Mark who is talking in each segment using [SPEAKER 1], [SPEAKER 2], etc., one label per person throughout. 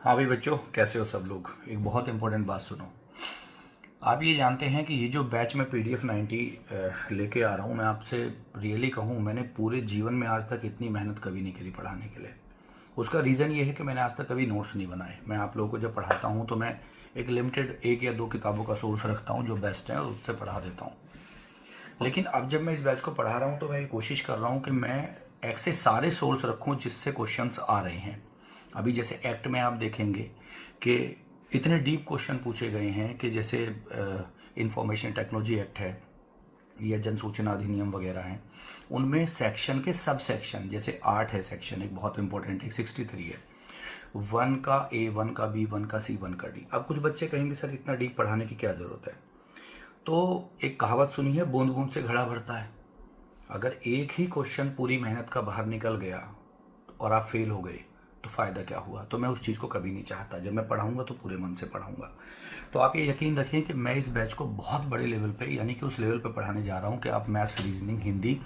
[SPEAKER 1] हाँ भाई बच्चों, कैसे हो सब लोग। एक बहुत इंपॉर्टेंट बात सुनो। आप ये जानते हैं कि ये जो बैच में PDF 90 लेके आ रहा हूँ, मैं आपसे रियली कहूँ, मैंने पूरे जीवन में आज तक इतनी मेहनत कभी नहीं करी पढ़ाने के लिए। उसका रीज़न ये है कि मैंने आज तक कभी नोट्स नहीं बनाए। मैं आप लोगों को जब पढ़ाता हूँ तो मैं एक लिमिटेड 1 या 2 किताबों का सोर्स रखता हूँ जो बेस्ट है और उससे पढ़ा देता हूँ। लेकिन अब जब मैं इस बैच को पढ़ा रहा हूँ तो मैं ये कोशिश कर रहा हूँ कि मैं ऐसे सारे सोर्स रखूँ जिससे क्वेश्चंस आ रहे हैं। अभी जैसे एक्ट में आप देखेंगे कि इतने डीप क्वेश्चन पूछे गए हैं कि जैसे इंफॉर्मेशन टेक्नोलॉजी एक्ट है या जन सूचना अधिनियम वगैरह हैं, उनमें सेक्शन के सब सेक्शन, जैसे 8 है सेक्शन, एक बहुत इंपॉर्टेंट, एक 63 है, 1 का A, 1 का B, 1 का C, 1 का D। अब कुछ बच्चे कहेंगे सर इतना डीप पढ़ाने की क्या ज़रूरत है। तो एक कहावत सुनी है, बूंद बूंद से घड़ा भरता है। अगर एक ही क्वेश्चन पूरी मेहनत का बाहर निकल गया और आप फेल हो गए तो फ़ायदा क्या हुआ। तो मैं उस चीज़ को कभी नहीं चाहता। जब मैं पढ़ाऊंगा तो पूरे मन से पढ़ाऊंगा। तो आप ये यकीन रखिए कि मैं इस बैच को बहुत बड़े लेवल पे, यानी कि उस लेवल पे पढ़ाने जा रहा हूँ कि आप मैथ्स, रीजनिंग, हिंदी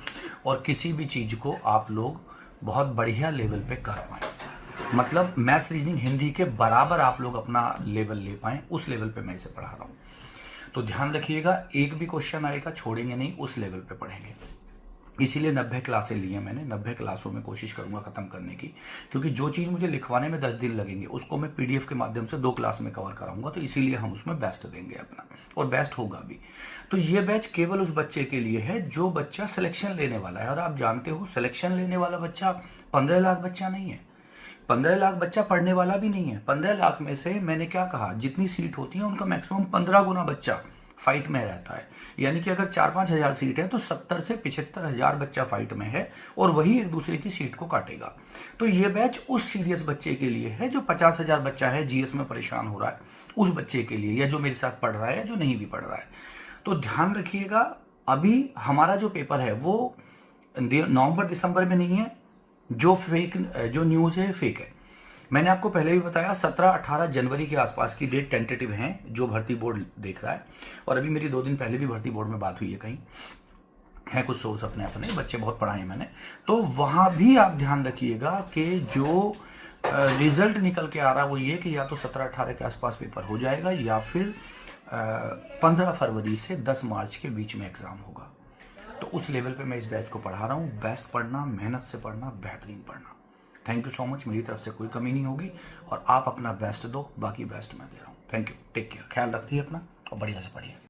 [SPEAKER 1] और किसी भी चीज़ को आप लोग बहुत बढ़िया लेवल पे कर पाएँ। मतलब मैथ्स, रीजनिंग, हिंदी के बराबर आप लोग अपना लेवल ले पाएँ, उस लेवल पे मैं इसे पढ़ा रहा हूँ। तो ध्यान रखिएगा, एक भी क्वेश्चन आएगा छोड़ेंगे नहीं, उस लेवल पे पढ़ेंगे। इसीलिए 90 क्लासें ली हैं मैंने। 90 क्लासों में कोशिश करूंगा ख़त्म करने की, क्योंकि जो चीज़ मुझे लिखवाने में 10 दिन लगेंगे उसको मैं PDF के माध्यम से 2 क्लास में कवर कराऊंगा। तो इसीलिए हम उसमें बेस्ट देंगे अपना, और बेस्ट होगा भी। तो ये बैच केवल उस बच्चे के लिए है जो बच्चा सिलेक्शन लेने वाला है। और आप जानते हो, सिलेक्शन लेने वाला बच्चा 15 लाख बच्चा नहीं है। 15 लाख बच्चा पढ़ने वाला भी नहीं है। 15 लाख में से मैंने क्या कहा, जितनी सीट होती है उनका मैक्सिमम 15 गुना बच्चा फाइट में रहता है। यानी कि अगर 4-5 हज़ार सीट है तो 70 से 75 हज़ार बच्चा फाइट में है, और वही एक दूसरे की सीट को काटेगा। तो ये बैच उस सीरियस बच्चे के लिए है जो 50 हज़ार बच्चा है, GS में परेशान हो रहा है, उस बच्चे के लिए, या जो मेरे साथ पढ़ रहा है या जो नहीं भी पढ़ रहा है। तो ध्यान रखिएगा, अभी हमारा जो पेपर है वो नवंबर दिसंबर में नहीं है। जो न्यूज़ है फेक है। मैंने आपको पहले भी बताया, 17-18 जनवरी के आसपास की डेट टेंटेटिव हैं जो भर्ती बोर्ड देख रहा है। और अभी मेरी 2 दिन पहले भी भर्ती बोर्ड में बात हुई है, कहीं है कुछ सोर्स अपने अपने, बच्चे बहुत पढ़ाए हैं मैंने। तो वहाँ भी आप ध्यान रखिएगा कि जो रिजल्ट निकल के आ रहा है वो ये कि या तो 17-18 के आसपास पेपर हो जाएगा, या फिर 15 फरवरी से 10 मार्च के बीच में एग्ज़ाम होगा। तो उस लेवल पे मैं इस बैच को पढ़ा रहा हूँ। बेस्ट पढ़ना, मेहनत से पढ़ना, बेहतरीन पढ़ना। Thank you so much. मेरी तरफ से कोई कमी नहीं होगी, और आप अपना बेस्ट दो, बाकी बेस्ट मैं दे रहा हूँ। थैंक यू, टेक केयर, ख्याल रखिए अपना और बढ़िया से पढ़िए।